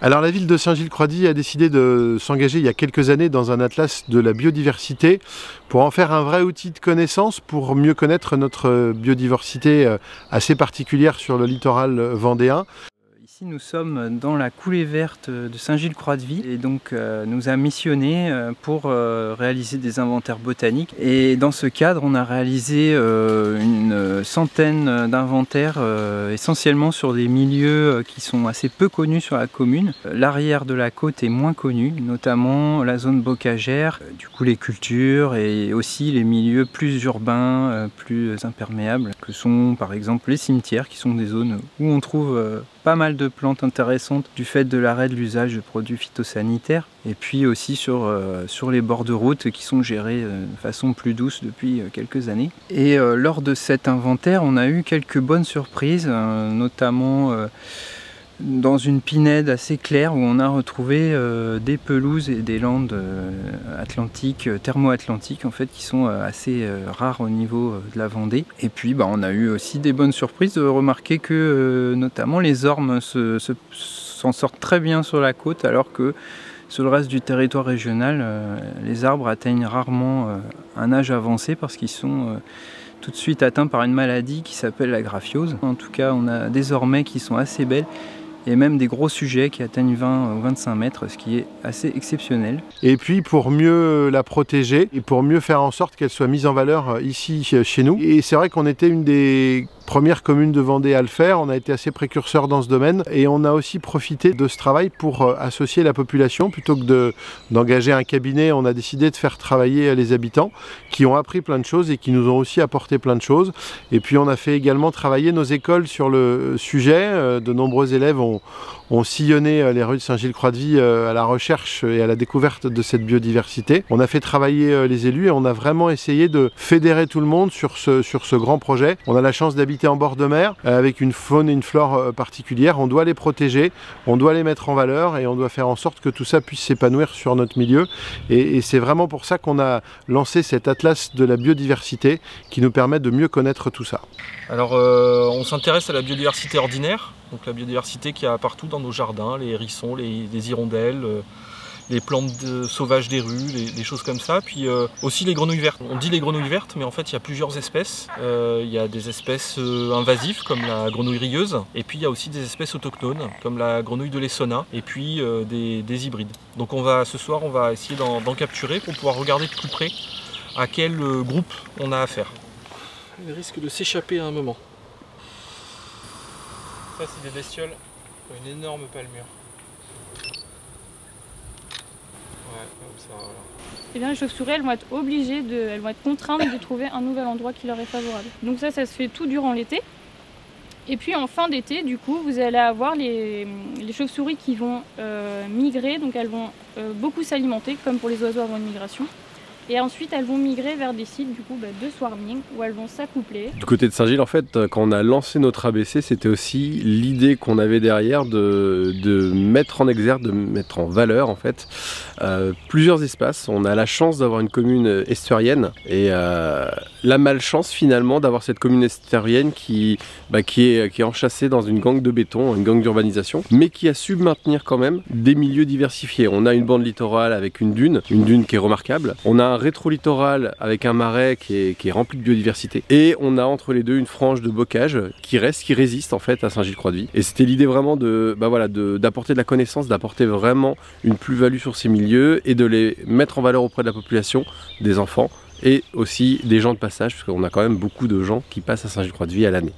Alors la ville de Saint-Gilles-Croix-de-Vie a décidé de s'engager il y a quelques années dans un atlas de la biodiversité pour en faire un vrai outil de connaissance pour mieux connaître notre biodiversité assez particulière sur le littoral vendéen. Ici nous sommes dans la coulée verte de Saint-Gilles-Croix-de-Vie et donc nous a missionné pour réaliser des inventaires botaniques, et dans ce cadre on a réalisé une centaine d'inventaires essentiellement sur des milieux qui sont assez peu connus sur la commune. L'arrière de la côte est moins connu, notamment la zone bocagère, du coup les cultures et aussi les milieux plus urbains, plus imperméables, que sont par exemple les cimetières, qui sont des zones où on trouve pas mal de plantes intéressantes du fait de l'arrêt de l'usage de produits phytosanitaires, et puis aussi sur les bords de route qui sont gérés de façon plus douce depuis quelques années. Et lors de cet inventaire, on a eu quelques bonnes surprises, notamment dans une pinède assez claire où on a retrouvé des pelouses et des landes atlantiques, thermo-atlantiques en fait, qui sont assez rares au niveau de la Vendée. Et puis on a eu aussi des bonnes surprises de remarquer que notamment les ormes s'en sortent très bien sur la côte, alors que sur le reste du territoire régional, les arbres atteignent rarement un âge avancé parce qu'ils sont tout de suite atteints par une maladie qui s'appelle la graphiose. En tout cas, on a des ormets qui sont assez belles, et même des gros sujets qui atteignent 20 ou 25 mètres, ce qui est assez exceptionnel. Et puis pour mieux la protéger et pour mieux faire en sorte qu'elle soit mise en valeur ici chez nous. Et c'est vrai qu'on était une des premières communes de Vendée à le faire, on a été assez précurseurs dans ce domaine, et on a aussi profité de ce travail pour associer la population. Plutôt que d'engager un cabinet, on a décidé de faire travailler les habitants qui ont appris plein de choses et qui nous ont aussi apporté plein de choses. Et puis on a fait également travailler nos écoles sur le sujet. De nombreux élèves ont sillonné les rues de Saint-Gilles-Croix-de-Vie à la recherche et à la découverte de cette biodiversité. On a fait travailler les élus et on a vraiment essayé de fédérer tout le monde sur ce grand projet. On a la chance d'habiter en bord de mer avec une faune et une flore particulières. On doit les protéger, on doit les mettre en valeur et on doit faire en sorte que tout ça puisse s'épanouir sur notre milieu. Et c'est vraiment pour ça qu'on a lancé cet atlas de la biodiversité qui nous permet de mieux connaître tout ça. Alors on s'intéresse à la biodiversité ordinaire, donc la biodiversité qu'il y a partout dans nos jardins, les hérissons, les hirondelles, les plantes sauvages des rues, les choses comme ça. Puis aussi les grenouilles vertes. On dit les grenouilles vertes, mais en fait il y a plusieurs espèces. Il y a des espèces invasives comme la grenouille rieuse, et puis il y a aussi des espèces autochtones comme la grenouille de l'Essonne, et puis des hybrides. Donc ce soir on va essayer d'en capturer pour pouvoir regarder de plus près à quel groupe on a affaire. Il risque de s'échapper à un moment. Ça c'est des bestioles, une énorme palmure. Ouais, comme ça, voilà. Et bien les chauves-souris, elles vont être obligées, elles vont être contraintes de trouver un nouvel endroit qui leur est favorable. Donc ça se fait tout durant l'été. Et puis en fin d'été, du coup, vous allez avoir les chauves-souris qui vont migrer, donc elles vont beaucoup s'alimenter, comme pour les oiseaux avant une migration. Et ensuite, elles vont migrer vers des sites du coup, de swarming où elles vont s'accoupler. Du côté de Saint-Gilles, en fait, quand on a lancé notre ABC, c'était aussi l'idée qu'on avait derrière de mettre en exergue, de mettre en valeur en fait plusieurs espaces. On a la chance d'avoir une commune estuarienne et la malchance finalement d'avoir cette commune estuarienne qui est enchâssée dans une gangue de béton, une gangue d'urbanisation, mais qui a su maintenir quand même des milieux diversifiés. On a une bande littorale avec une dune qui est remarquable. On a un rétro-littoral avec un marais qui est rempli de biodiversité, et on a entre les deux une frange de bocage qui résiste en fait à Saint-Gilles-Croix-de-Vie. Et c'était l'idée vraiment d'apporter de la connaissance, d'apporter vraiment une plus-value sur ces milieux et de les mettre en valeur auprès de la population, des enfants et aussi des gens de passage, parce qu'on a quand même beaucoup de gens qui passent à Saint-Gilles-Croix-de-Vie à l'année.